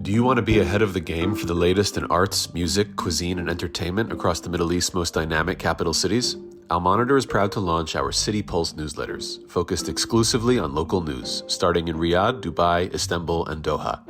Do you want to be ahead of the game for the latest in arts, music, cuisine, and entertainment across the Middle East's most dynamic capital cities? Al Monitor is proud to launch our City Pulse newsletters, focused exclusively on local news, starting in Riyadh, Dubai, Istanbul, and Doha.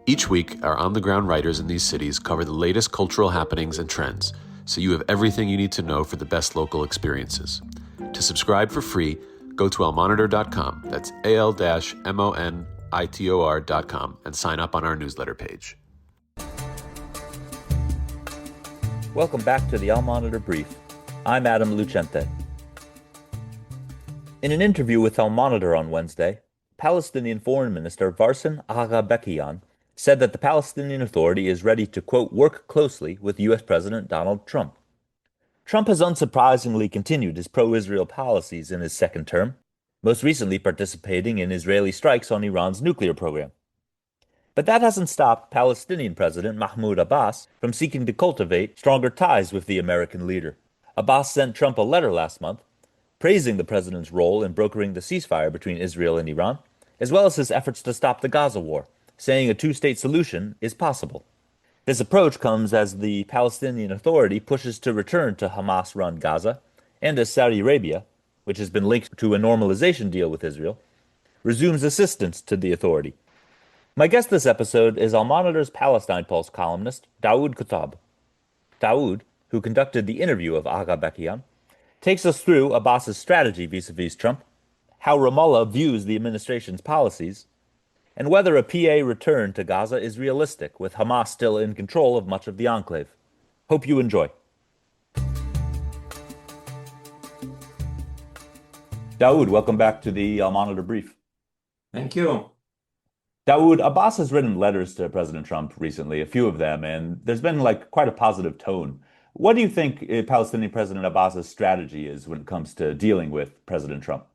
Each week, our on-the-ground writers in these cities cover the latest cultural happenings and trends, so you have everything you need to know for the best local experiences. To subscribe for free, go to almonitor.com, that's al-monitor.com, and sign up on our newsletter page. Welcome back to the Al Monitor Brief. I'm Adam Lucente. In an interview with Al Monitor on Wednesday, Palestinian Foreign Minister Varsan Agha-Bekian said that the Palestinian Authority is ready to, quote, work closely with U.S. President Donald Trump. Trump has unsurprisingly continued his pro-Israel policies in his second term, most recently participating in Israeli strikes on Iran's nuclear program. But that hasn't stopped Palestinian President Mahmoud Abbas from seeking to cultivate stronger ties with the American leader. Abbas sent Trump a letter last month, praising the president's role in brokering the ceasefire between Israel and Iran, as well as his efforts to stop the Gaza war, saying a two-state solution is possible. This approach comes as the Palestinian Authority pushes to return to Hamas-run Gaza, and as Saudi Arabia, which has been linked to a normalization deal with Israel, resumes assistance to the authority. My guest this episode is Al Monitor's Palestine Pulse columnist, Daoud Kuttab. Daoud, who conducted the interview of Agha-Bekian, takes us through Abbas's strategy vis-a-vis Trump, how Ramallah views the administration's policies, and whether a PA return to Gaza is realistic, with Hamas still in control of much of the enclave. Hope you enjoy. Daoud, welcome back to the Al Monitor Brief. Thank you. Daoud, Abbas has written letters to President Trump recently, a few of them, and there's been quite a positive tone. What do you think Palestinian President Abbas's strategy is when it comes to dealing with President Trump?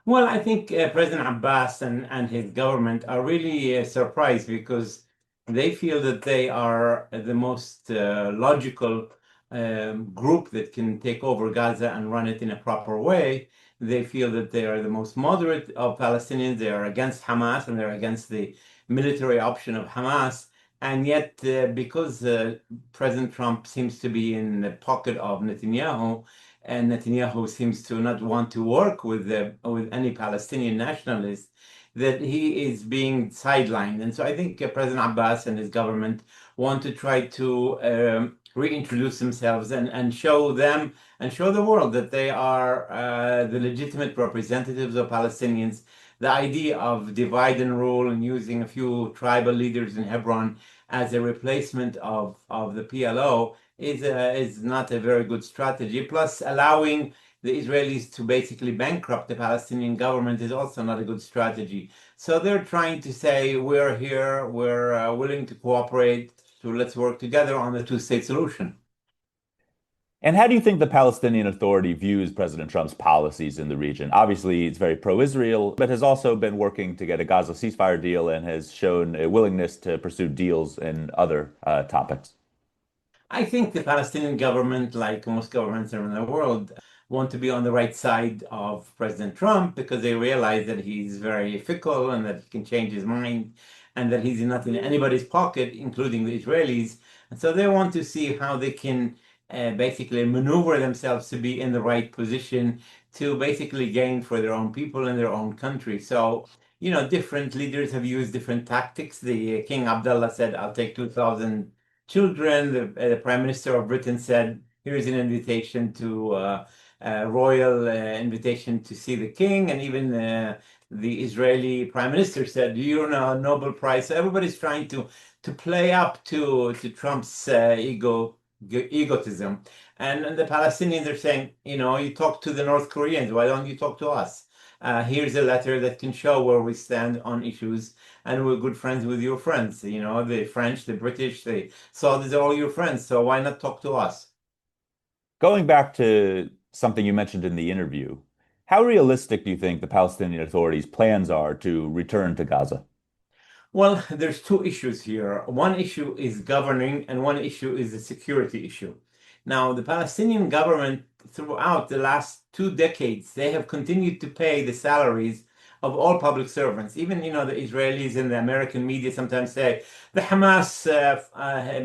Well, I think President Abbas and his government are really surprised because they feel that they are the most logical group that can take over Gaza and run it in a proper way. They feel that they are the most moderate of Palestinians. They are against Hamas and they're against the military option of Hamas. And yet, because President Trump seems to be in the pocket of Netanyahu, and Netanyahu seems to not want to work with any Palestinian nationalist, that he is being sidelined. And so I think President Abbas and his government want to try to reintroduce themselves and show them and show the world that they are the legitimate representatives of Palestinians. The idea of divide and rule and using a few tribal leaders in Hebron as a replacement of the PLO is not a very good strategy. Plus, allowing the Israelis to basically bankrupt the Palestinian government is also not a good strategy. So they're trying to say, we're here, we're willing to cooperate, so let's work together on the two-state solution. And how do you think the Palestinian Authority views President Trump's policies in the region? Obviously, it's very pro-Israel, but has also been working to get a Gaza ceasefire deal and has shown a willingness to pursue deals in other topics. I think the Palestinian government, like most governments around the world, want to be on the right side of President Trump because they realize that he's very fickle and that he can change his mind and that he's not in anybody's pocket, including the Israelis. And so they want to see how they can basically maneuver themselves to be in the right position to basically gain for their own people and their own country. So, different leaders have used different tactics. The King Abdullah said, I'll take 2,000 children. The Prime Minister of Britain said, here's an invitation to a royal invitation to see the king. And even the Israeli Prime Minister said, you're a Nobel Prize. So everybody's trying to play up to Trump's egotism. And the Palestinians are saying, you talk to the North Koreans, why don't you talk to us? Here's a letter that can show where we stand on issues, and we're good friends with your friends. The French, the British, the Saudis are all your friends, so why not talk to us? Going back to something you mentioned in the interview, how realistic do you think the Palestinian Authority's plans are to return to Gaza? Well, there's two issues here. One issue is governing, and one issue is the security issue. Now, the Palestinian government, throughout the last 2 decades, they have continued to pay the salaries of all public servants. Even, the Israelis and the American media sometimes say the Hamas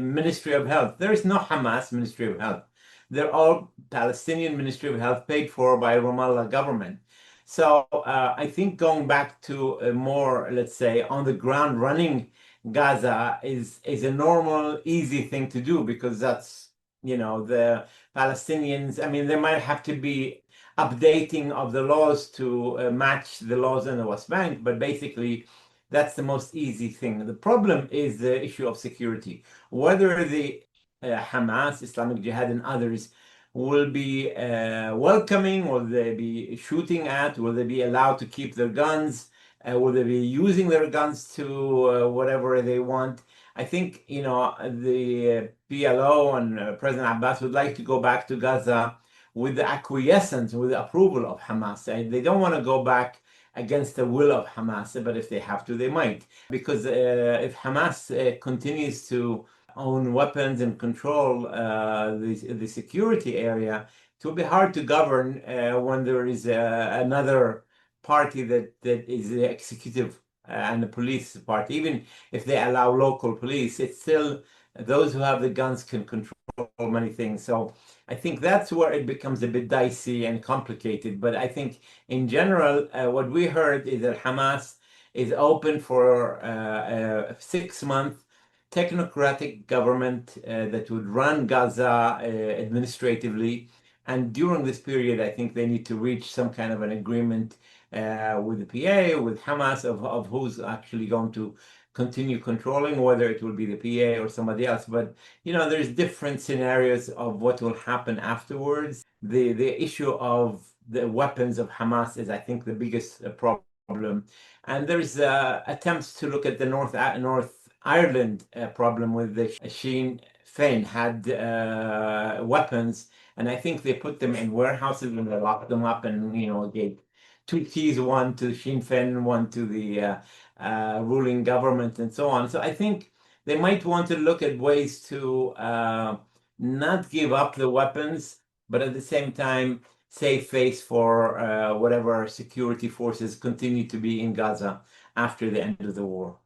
Ministry of Health. There is no Hamas Ministry of Health. They're all Palestinian Ministry of Health paid for by Ramallah government. So I think going back to a more, let's say, on the ground running Gaza is a normal, easy thing to do because that's, the Palestinians. I mean, there might have to be updating of the laws to match the laws in the West Bank, but basically, that's the most easy thing. The problem is the issue of security. Whether the Hamas, Islamic Jihad, and others will be welcoming, will they be shooting at, will they be allowed to keep their guns, will they be using their guns to whatever they want. I think, the PLO and President Abbas would like to go back to Gaza with the acquiescence, with the approval of Hamas. They don't want to go back against the will of Hamas, but if they have to, they might. Because if Hamas continues to own weapons and control the security area, it will be hard to govern when there is another party that is the executive and the police party. Even if they allow local police, it's still those who have the guns can control many things. So I think that's where it becomes a bit dicey and complicated. But I think in general, what we heard is that Hamas is open for a 6-month technocratic government that would run Gaza administratively. And during this period, I think they need to reach some kind of an agreement with the PA, with Hamas, of who's actually going to continue controlling, whether it will be the PA or somebody else. But there's different scenarios of what will happen afterwards. The issue of the weapons of Hamas is, I think, the biggest problem. And there's attempts to look at the North Ireland problem with the Sinn Féin had weapons, and I think they put them in warehouses and they locked them up and gave 2 keys, one to Sinn Féin, one to the ruling government, and so on. So I think they might want to look at ways to not give up the weapons, but at the same time save face for whatever security forces continue to be in Gaza after the end of the war.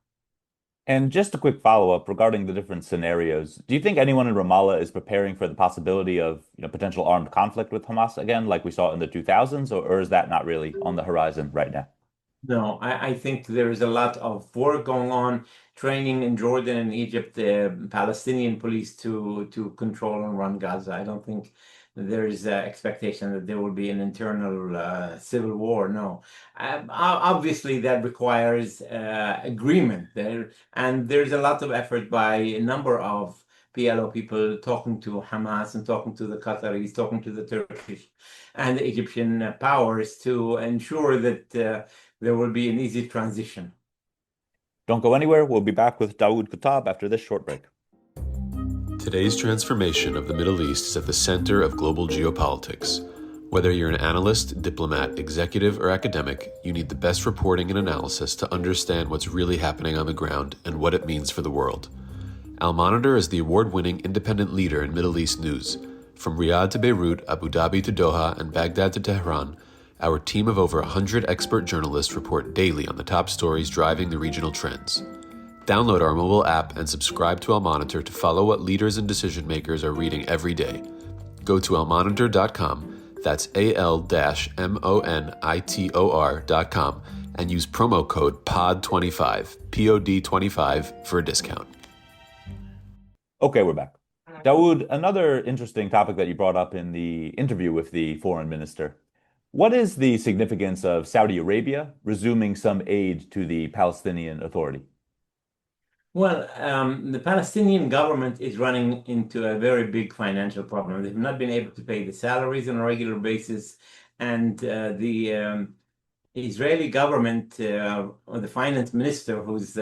And just a quick follow-up regarding the different scenarios. Do you think anyone in Ramallah is preparing for the possibility of, potential armed conflict with Hamas again, like we saw in the 2000s, or is that not really on the horizon right now? No, I think there is a lot of work going on, training in Jordan and Egypt, the Palestinian police to control and run Gaza. I don't think there is expectation that there will be an internal civil war. No, obviously that requires agreement there, and there's a lot of effort by a number of PLO people talking to Hamas and talking to the Qataris, talking to the Turkish and the Egyptian powers to ensure that there will be an easy transition. Don't go anywhere. We'll be back with Dawood Kutab after this short break. Today's transformation of the Middle East is at the center of global geopolitics. Whether you're an analyst, diplomat, executive, or academic, you need the best reporting and analysis to understand what's really happening on the ground and what it means for the world. Al Monitor is the award-winning independent leader in Middle East news. From Riyadh to Beirut, Abu Dhabi to Doha, and Baghdad to Tehran, our team of over 100 expert journalists report daily on the top stories driving the regional trends. Download our mobile app and subscribe to Al Monitor to follow what leaders and decision makers are reading every day. Go to almonitor.com, that's AL-MONITOR.com, and use promo code POD25, POD25 for a discount. Okay, we're back. Dawood, another interesting topic that you brought up in the interview with the foreign minister. What is the significance of Saudi Arabia resuming some aid to the Palestinian Authority? Well, the Palestinian government is running into a very big financial problem. They've not been able to pay the salaries on a regular basis, and the Israeli government, or the finance minister, who's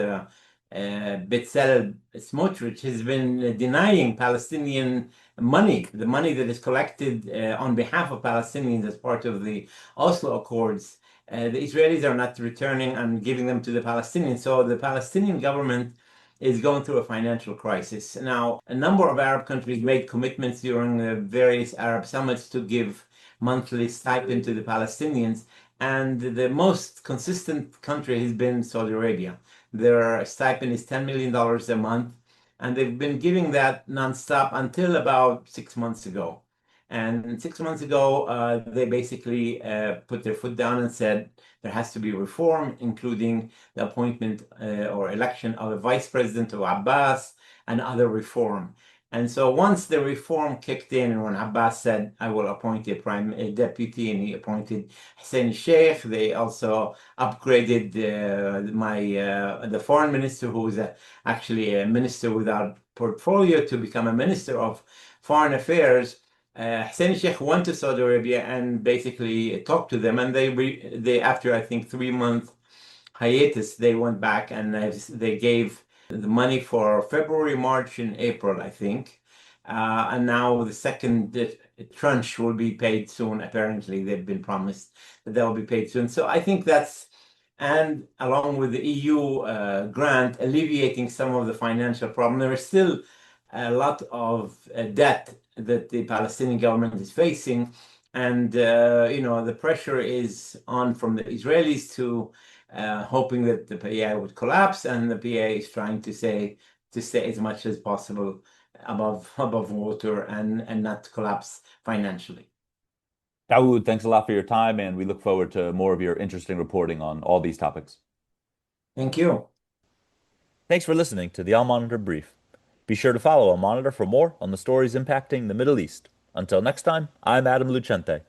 Bezalel Smotrich, has been denying Palestinian money, the money that is collected on behalf of Palestinians as part of the Oslo Accords. The Israelis are not returning and giving them to the Palestinians. So the Palestinian government is going through a financial crisis. Now, a number of Arab countries made commitments during the various Arab summits to give monthly stipend to the Palestinians. And the most consistent country has been Saudi Arabia. Their stipend is $10 million a month, and they've been giving that nonstop until about 6 months ago. And 6 months ago, they basically put their foot down and said there has to be reform, including the appointment or election of a vice president of Abbas and other reform. And so once the reform kicked in, and when Abbas said, I will appoint a deputy, and he appointed Hussein Sheikh, they also upgraded the foreign minister, who is actually a minister without portfolio, to become a minister of foreign affairs. Hussein Sheikh went to Saudi Arabia and basically talked to them, and they after I think 3 month hiatus, they went back and they gave the money for February, March, and April, I think. And now the second tranche will be paid soon. Apparently, they've been promised that they'll be paid soon. So I think and along with the EU grant, alleviating some of the financial problem. There is still a lot of debt that the Palestinian government is facing. And, the pressure is on from the Israelis to hoping that the PA would collapse, and the PA is trying to stay as much as possible above water and not collapse financially. Dawood, thanks a lot for your time, and we look forward to more of your interesting reporting on all these topics. Thank you. Thanks for listening to the Al Monitor Brief. Be sure to follow Al Monitor for more on the stories impacting the Middle East. Until next time, I'm Adam Lucente.